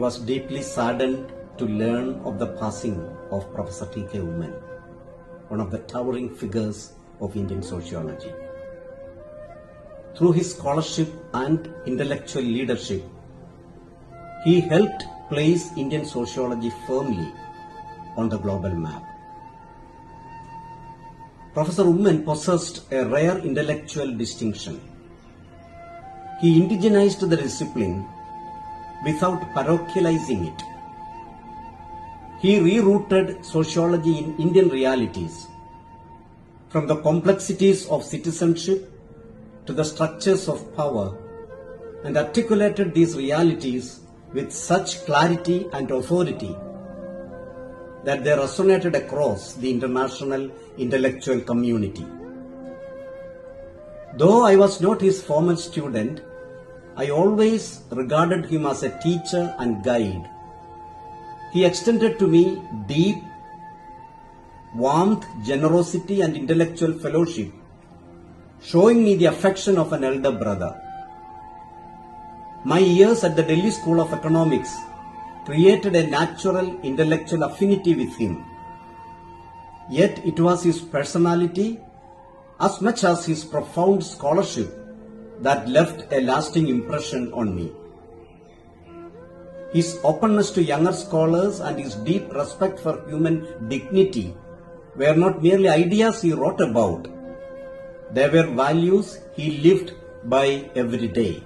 was deeply saddened to learn of the passing of Professor T.K. Oommen, one of the towering figures of Indian sociology. Through his scholarship and intellectual leadership, he helped place Indian sociology firmly on the global map. Professor Oommen possessed a rare intellectual distinction. He indigenized the discipline without parochializing it. He rerouted sociology in Indian realities, from the complexities of citizenship to the structures of power, and articulated these realities with such clarity and authority that they resonated across the international intellectual community. Though I was not his former student, I always regarded him as a teacher and guide. He extended to me deep warmth, generosity, and intellectual fellowship, showing me the affection of an elder brother. My years at the Delhi School of Economics created a natural intellectual affinity with him. Yet it was his personality, as much as his profound scholarship, that left a lasting impression on me. His openness to younger scholars and his deep respect for human dignity were not merely ideas he wrote about. They were values he lived by every day.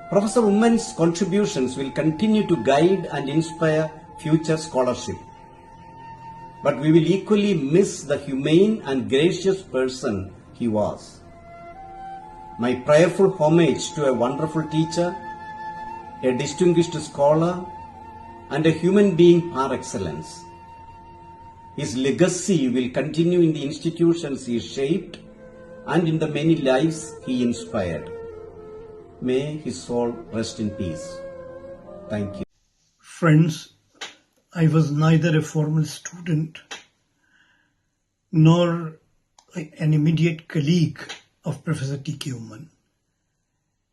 Professor Oommen's contributions will continue to guide and inspire future scholarship. But we will equally miss the humane and gracious person he was. My prayerful homage to a wonderful teacher, a distinguished scholar, and a human being par excellence. His legacy will continue in the institutions he shaped and in the many lives he inspired. May his soul rest in peace. Thank you. Friends, I was neither a formal student nor an immediate colleague of Professor T.K. Oommen.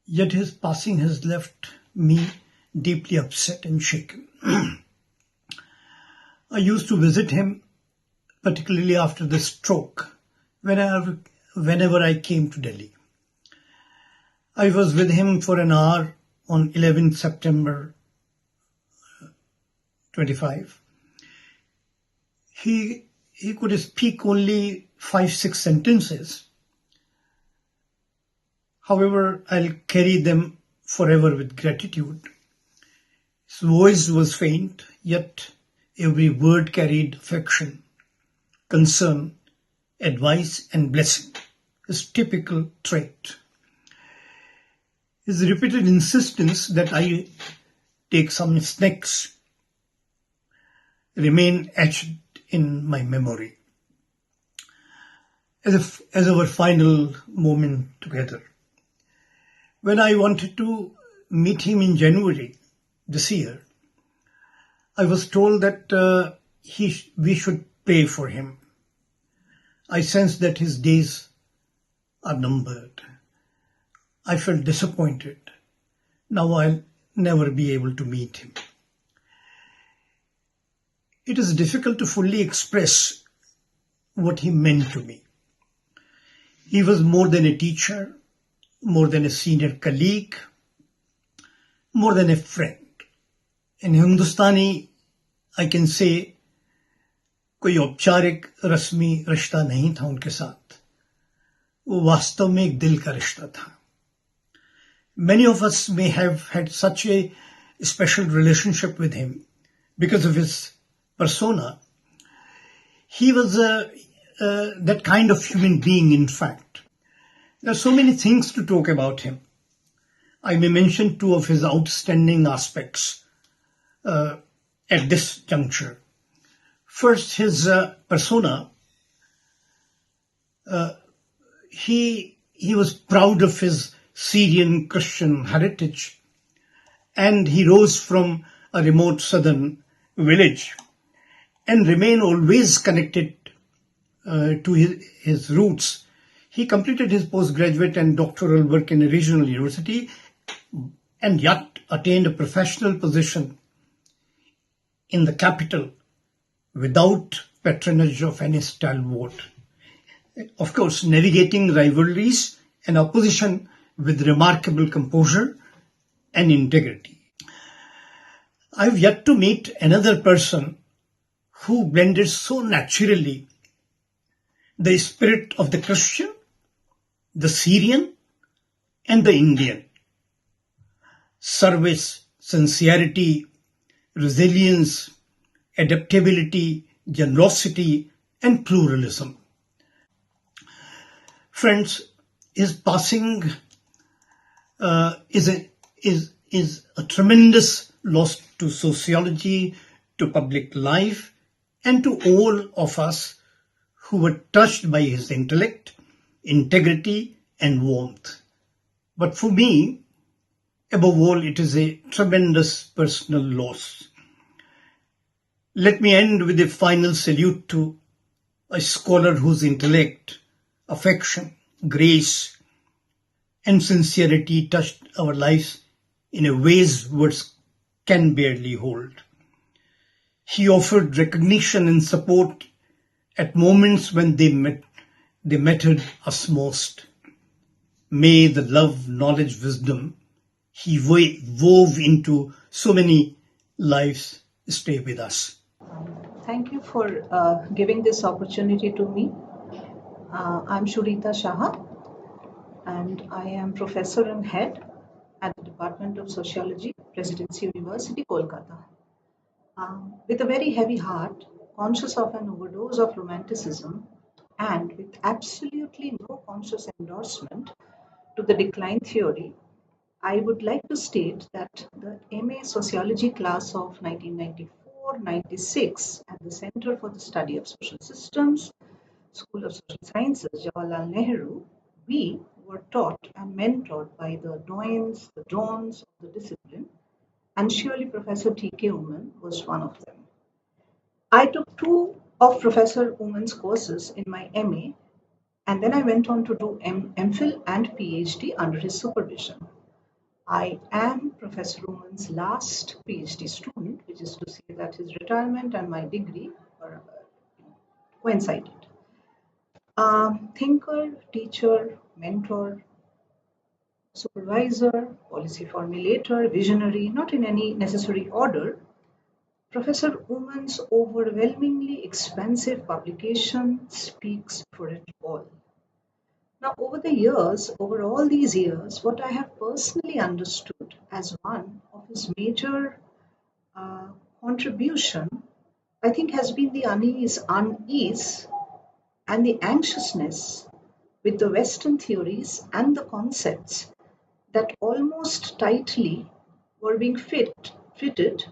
Yet his passing has left me deeply upset and shaken. I used to visit him, particularly after the stroke, whenever I came to Delhi. I was with him for an hour on 11th September 25. He could speak only 5-6 sentences. However, I'll carry them forever with gratitude. His voice was faint, yet every word carried affection, concern, advice, and blessing, his typical trait. His repeated insistence that I take some snacks remain etched in my memory as our final moment together. When I wanted to meet him in January this year, I was told that we should pray for him. I sensed that his days are numbered. I felt disappointed. Now I'll never be able to meet him. It is difficult to fully express what he meant to me. He was more than a teacher, more than a senior colleague, more than a friend. In Hindustani, I can say, कोई औपचारिक रस्मी रिश्ता नहीं था उनके साथ. वो वास्तव में एक दिल का रिश्ता था. Many of us may have had such a special relationship with him because of his persona. He was that kind of human being, in fact. There are so many things to talk about him. I may mention two of his outstanding aspects at this juncture. First, his persona. He was proud of his Syrian Christian heritage, and he rose from a remote southern village and remained always connected to his roots. He completed his postgraduate and doctoral work in a regional university, and yet attained a professional position in the capital without patronage of any stalwart. Of course, navigating rivalries and opposition with remarkable composure and integrity. I've yet to meet another person who blended so naturally the spirit of the Christian, the Syrian, and the Indian. Service, sincerity, resilience, adaptability, generosity, and pluralism. Friends, his passing is a tremendous loss to sociology, to public life, and to all of us who were touched by his intellect, integrity, and warmth. But for me, above all, it is a tremendous personal loss. Let me end with a final salute to a scholar whose intellect, affection, grace, and sincerity touched our lives in a ways words can barely hold. He offered recognition and support at moments when they mattered us most. May the love, knowledge, wisdom he wove into so many lives stay with us. Thank you for giving this opportunity to me. I'm Shurita Shaha, and I am Professor and Head at the Department of Sociology, Presidency University, Kolkata. With a very heavy heart, conscious of an overdose of romanticism, and with absolutely no conscious endorsement to the decline theory, I would like to state that the MA Sociology class of 1994-96 at the Center for the Study of Social Systems, School of Social Sciences, Jawaharlal Nehru, we were taught and mentored by the doyens, the dons of the discipline, and surely Professor T.K. Oommen was one of them. I took 2 of Professor Oommen's courses in my MA, and then I went on to do MPhil and PhD under his supervision. I am Professor Oommen's last PhD student, which is to say that his retirement and my degree were coincided. Thinker, teacher, mentor, supervisor, policy formulator, visionary, not in any necessary order, Professor Oommen's overwhelmingly expansive publication speaks for it all. Now, over all these years, what I have personally understood as one of his major contribution, I think, has been the unease and the anxiousness with the Western theories and the concepts that almost tightly were being fitted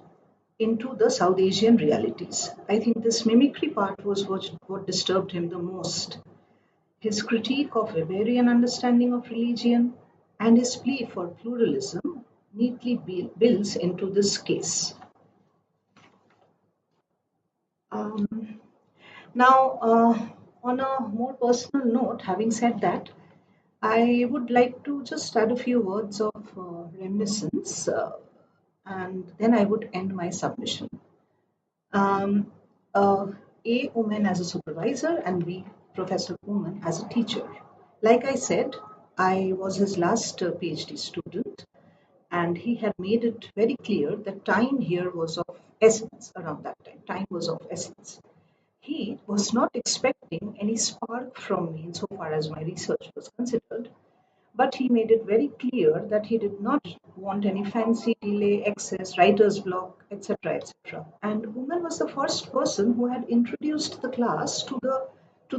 into the South Asian realities. I think this mimicry part was what disturbed him the most. His critique of Weberian understanding of religion and his plea for pluralism neatly builds into this case. Now, on a more personal note, having said that, I would like to just add a few words of reminiscence, and then I would end my submission. A. Oommen as a supervisor, and B. Professor Oommen as a teacher. Like I said, I was his last PhD student, and he had made it very clear that time here was of essence around that time. Time was of essence. He was not expecting any spark from me insofar as my research was considered, but he made it very clear that he did not want any fancy delay, excess, writer's block, etc., etc. And Oommen was the first person who had introduced the class to the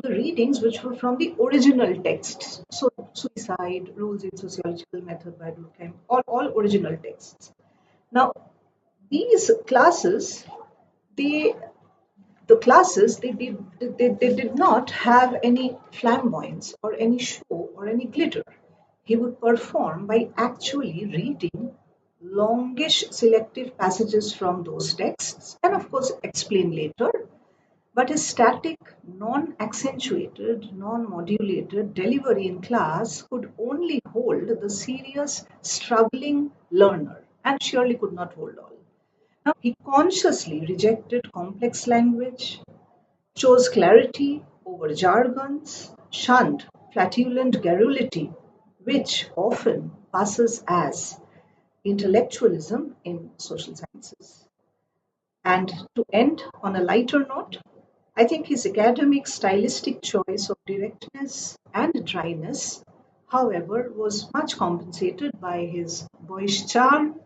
readings which were from the original texts. So, Suicide, Rules in Sociological Method by Durkheim, all original texts. Now, these classes, they did not have any flamboyance or any show or any glitter. He would perform by actually reading longish selective passages from those texts and of course explain later. But his static, non-accentuated, non-modulated delivery in class could only hold the serious, struggling learner and surely could not hold all. Now, he consciously rejected complex language, chose clarity over jargons, shunned flatulent garrulity, which often passes as intellectualism in social sciences. And to end on a lighter note, I think his academic stylistic choice of directness and dryness, however, was much compensated by his boyish charm.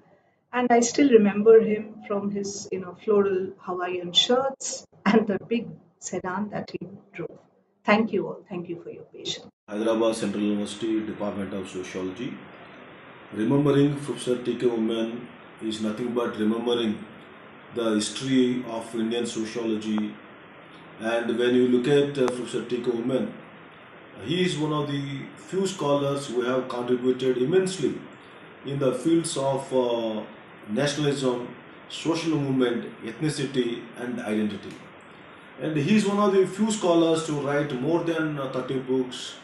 And I still remember him from his, floral Hawaiian shirts and the big sedan that he drove. Thank you all. Thank you for your patience. Hyderabad Central University Department of Sociology. Remembering Professor T.K. Oommen is nothing but remembering the history of Indian sociology. And when you look at Professor T.K. Oommen, he is one of the few scholars who have contributed immensely in the fields of nationalism, social movement, ethnicity, and identity. And he is one of the few scholars to write more than 30 books,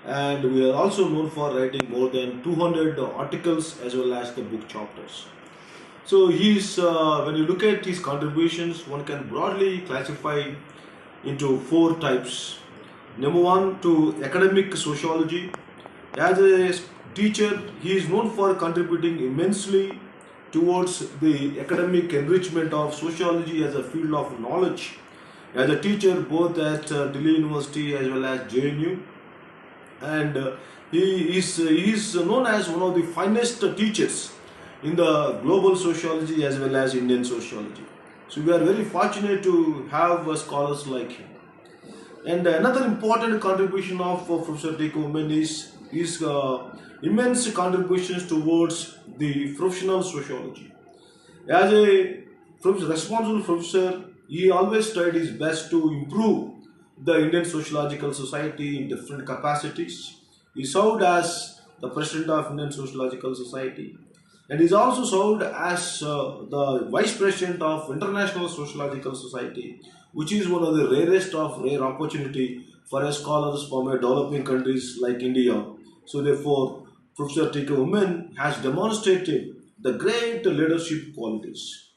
and we are also known for writing more than 200 articles as well as the book chapters. So when you look at his contributions, one can broadly classify into four types. Number one, to academic sociology. As a teacher, he is known for contributing immensely towards the academic enrichment of sociology as a field of knowledge. As a teacher, both at Delhi University as well as JNU, and he is known as one of the finest teachers in the global sociology as well as Indian sociology. So we are very fortunate to have scholars like him. And another important contribution of Professor T.K. Oommen is his immense contributions towards the professional sociology. As a responsible professor, he always tried his best to improve the Indian sociological society in different capacities. He served as the president of Indian Sociological Society, and is also served as the vice president of International Sociological Society, which is one of the rarest of rare opportunity for a scholars from a developing countries like India. So therefore, Professor T.K. Oommen has demonstrated the great leadership qualities.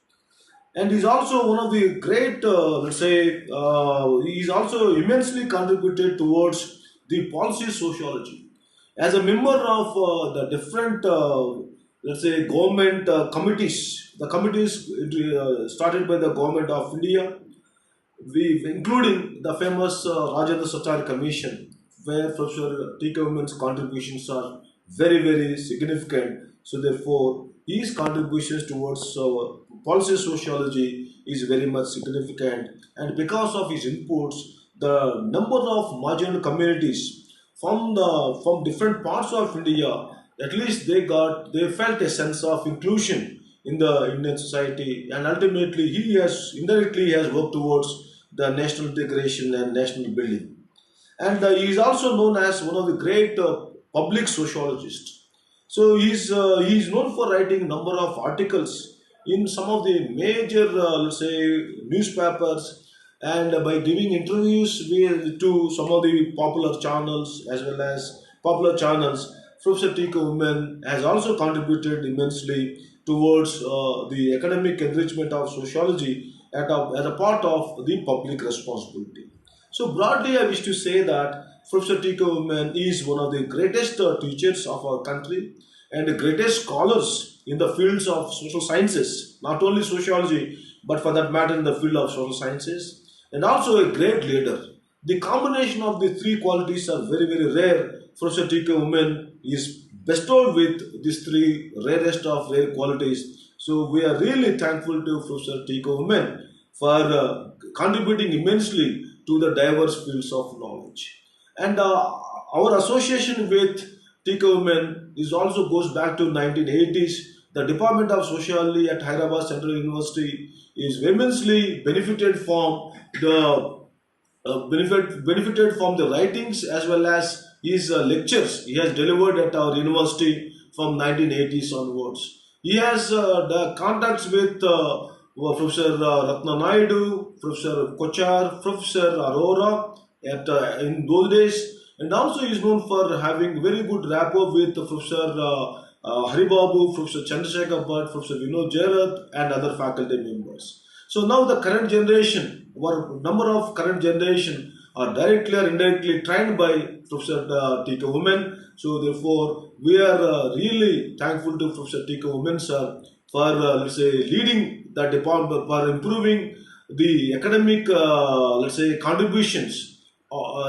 And he's also one of the great, he's also immensely contributed towards the policy sociology. As a member of the different, government committees, the committees started by the government of India, including the famous Rajendra Sachar Commission, where Professor T.K. Oommen's contributions are very, very significant. So therefore, his contributions towards policy sociology is very much significant, and because of his inputs, the number of marginal communities from different parts of India, at least they felt a sense of inclusion in the Indian society, and ultimately he has indirectly worked towards the national integration and national building. And he is also known as one of the great public sociologists. So he's known for writing number of articles in some of the major, newspapers, and by giving interviews to some of the popular channels as well as popular channels. Professor T.K. Oommen has also contributed immensely towards the academic enrichment of sociology as a part of the public responsibility. So broadly, I wish to say that Professor T.K. Oommen is one of the greatest teachers of our country and the greatest scholars in the fields of social sciences, not only sociology, but for that matter in the field of social sciences, and also a great leader. The combination of the three qualities are very, very rare. Professor T.K. Oommen is bestowed with these three rarest of rare qualities. So we are really thankful to Professor T.K. Oommen for contributing immensely to the diverse fields of knowledge. And our association with T.K. Oommen also goes back to 1980s. The Department of Sociology at Hyderabad Central University is immensely benefited from the writings as well as his lectures he has delivered at our university from 1980s onwards. He has the contacts with Professor Ratna Naidu, Professor Kochar, Professor Arora in those days, and also is known for having very good rapport with Professor Haribabu, Professor Chandrasekhar Bhatt, Professor Vinod Jayarath, and other faculty members. So now the current generation, or number of current generation, are directly or indirectly trained by Professor T.K. Oommen. So therefore, we are really thankful to Professor T.K. Oommen sir for let's say leading the department, for improving the academic let's say contributions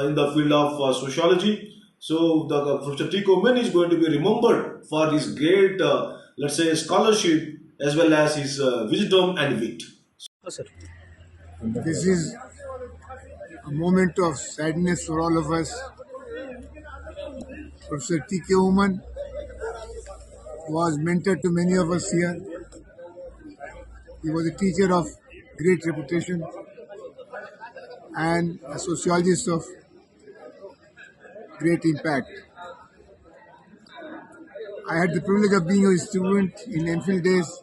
in the field of sociology. So the Professor T.K. Oommen is going to be remembered for his great let's say scholarship as well as his wisdom and wit. This is a moment of sadness for all of us. Professor T.K. Oommen was mentor to many of us here. He was a teacher of great reputation and a sociologist of great impact. I had the privilege of being a student in Enfield days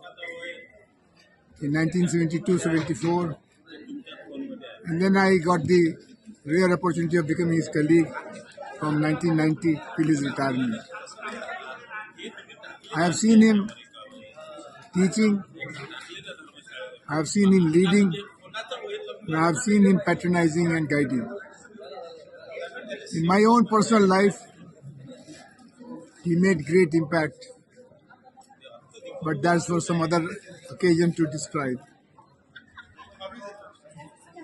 in 1972-74, and then I got the rare opportunity of becoming his colleague from 1990 till his retirement. I have seen him teaching, I have seen him leading, and I have seen him patronizing and guiding. In my own personal life, he made great impact, but that's for some other occasion to describe.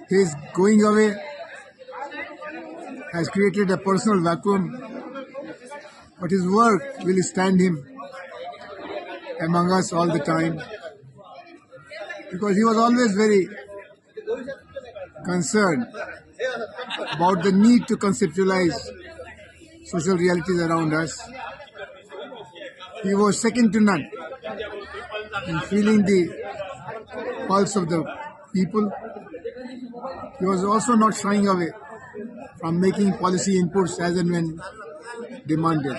His going away has created a personal vacuum, but his work will stand him among us all the time, because he was always very concerned about the need to conceptualize social realities around us. He was second to none in feeling the pulse of the people. He was also not shying away from making policy inputs as and when demanded.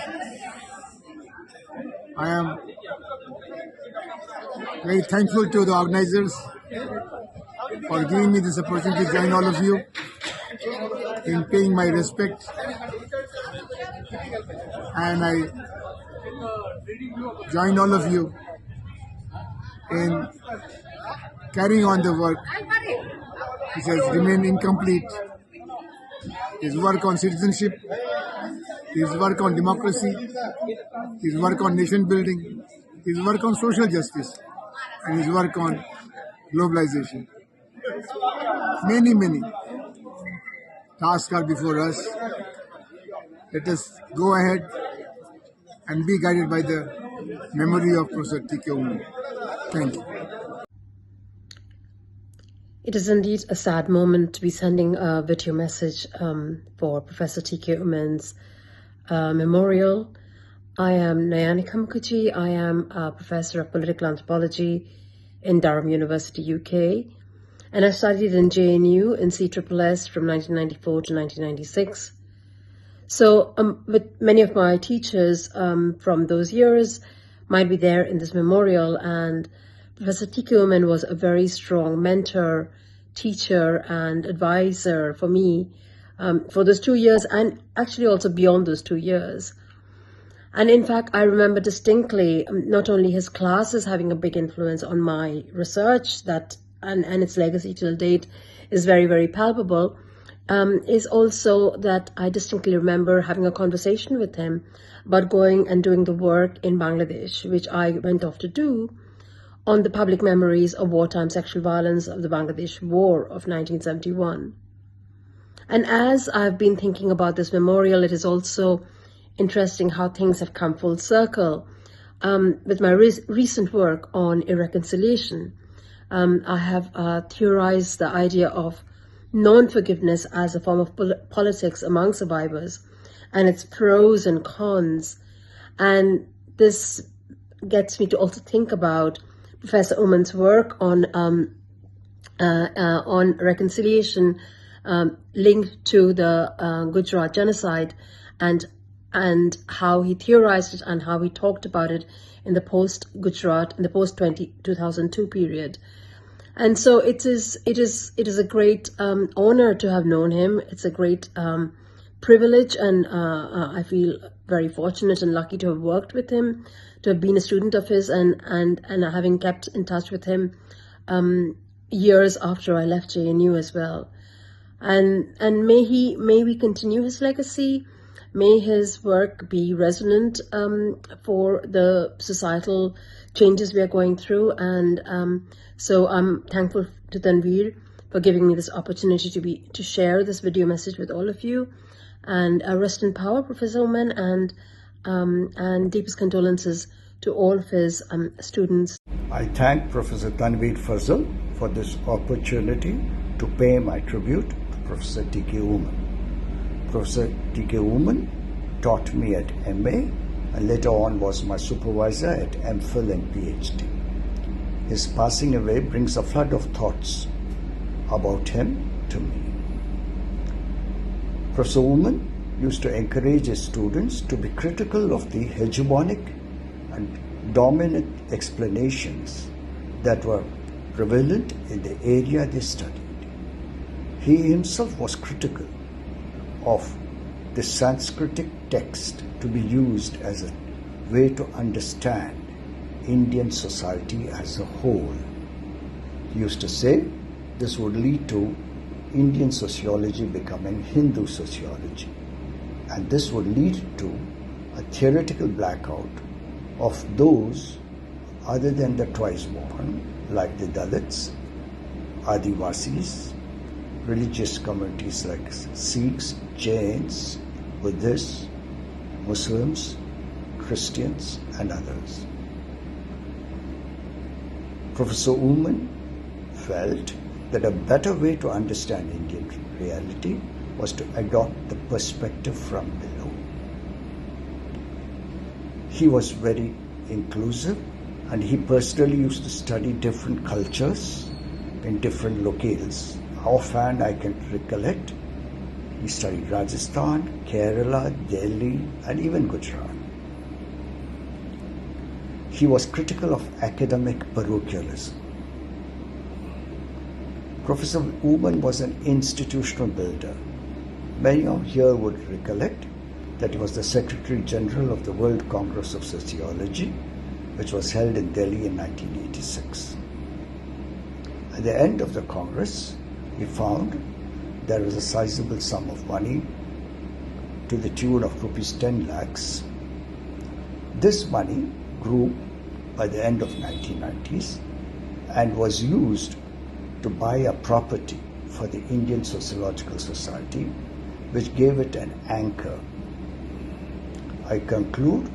I am very thankful to the organizers for giving me this opportunity to join all of you in paying my respect, and I join all of you in carrying on the work which has remained incomplete. His work on citizenship, his work on democracy, his work on nation building, his work on social justice, and his work on globalization. Many tasks are before us. Let us go ahead and be guided by the memory of Professor T.K. Oommen. Thank you. It is indeed a sad moment to be sending a video message for Professor T.K. Oommen's memorial. I am Nayanika Mukherjee. I am a professor of political anthropology in Durham University, UK. And I studied in JNU in CSSS from 1994 to 1996. So with many of my teachers from those years might be there in this memorial, and Professor T.K. Oommen was a very strong mentor, teacher and advisor for me for those 2 years, and actually also beyond those 2 years. And in fact, I remember distinctly not only his classes having a big influence on my research, that and its legacy till date is very, very palpable, is also that I distinctly remember having a conversation with him about going and doing the work in Bangladesh, which I went off to do, on the public memories of wartime sexual violence of the Bangladesh War of 1971. And as I've been thinking about this memorial, it is also interesting how things have come full circle. With my recent work on irreconciliation, I have theorized the idea of non-forgiveness as a form of politics among survivors and its pros and cons. And this gets me to also think about Professor Oommen's work on reconciliation linked to the Gujarat genocide, and how he theorized it and how he talked about it in the post-Gujarat, in the post-2002 period. And so it is a great honor to have known him. It's a great privilege, and I feel very fortunate and lucky to have worked with him, to have been a student of his, and having kept in touch with him years after I left JNU as well. And may we continue his legacy. May his work be resonant for the societal changes we are going through. And so I'm thankful to Tanveer for giving me this opportunity to share this video message with all of you. And rest in power, Professor Oommen, and deepest condolences to all of his students. I thank Professor Tanveer Fazal for this opportunity to pay my tribute to Professor T.K. Oommen. Professor T.K. Oommen taught me at MA and later on was my supervisor at MPhil and PhD. His passing away brings a flood of thoughts about him to me. Professor Oommen used to encourage his students to be critical of the hegemonic and dominant explanations that were prevalent in the area they studied. He himself was critical of the Sanskritic text to be used as a way to understand Indian society as a whole. He used to say this would lead to Indian sociology becoming Hindu sociology, and this would lead to a theoretical blackout of those other than the twice born, like the Dalits, Adivasis, religious communities like Sikhs, Jains, Buddhists, Muslims, Christians, and others. Professor Oommen felt that a better way to understand Indian reality was to adopt the perspective from below. He was very inclusive, and he personally used to study different cultures in different locales. Offhand, I can recollect, he studied Rajasthan, Kerala, Delhi, and even Gujarat. He was critical of academic parochialism. Professor Oommen was an institutional builder. Many of here would recollect that he was the Secretary General of the World Congress of Sociology, which was held in Delhi in 1986. At the end of the Congress, he found there was a sizable sum of money to the tune of rupees 10 lakhs. This money grew by the end of 1990s and was used to buy a property for the Indian Sociological Society, which gave it an anchor. I conclude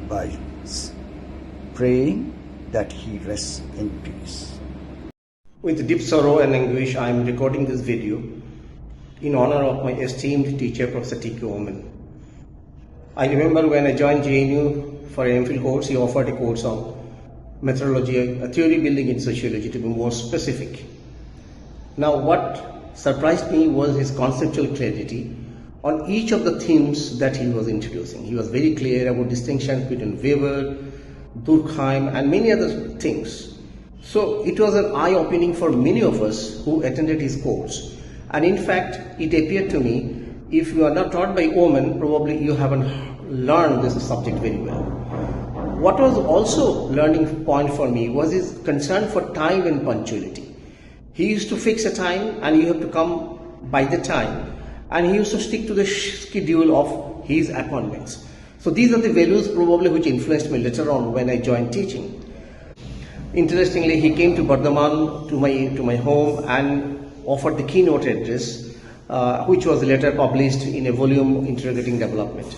by praying that he rests in peace. With deep sorrow and anguish, I am recording this video in honor of my esteemed teacher, Professor T.K. Oommen. I remember when I joined JNU for an MPhil course, he offered a course on methodology, a theory building in sociology, to be more specific. Now, what surprised me was his conceptual clarity on each of the themes that he was introducing. He was very clear about distinctions between Weber, Durkheim, and many other things. So it was an eye-opening for many of us who attended his course. And in fact, it appeared to me, if you are not taught by Oommen, probably you haven't learned this subject very well. What was also learning point for me was his concern for time and punctuality. He used to fix a time and you have to come by the time, and he used to stick to the schedule of his appointments. So these are the values probably which influenced me later on when I joined teaching. Interestingly, he came to Bardhaman, to my home, and offered the keynote address, which was later published in a volume interrogating development.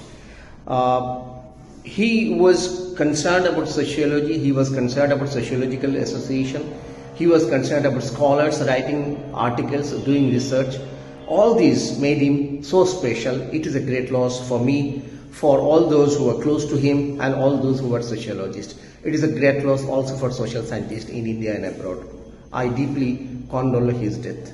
He was concerned about sociology, he was concerned about sociological association, he was concerned about scholars writing articles, doing research. All these made him so special. It is a great loss for me, for all those who are close to him, and all those who are sociologists. It is a great loss also for social scientists in India and abroad. I deeply condole his death.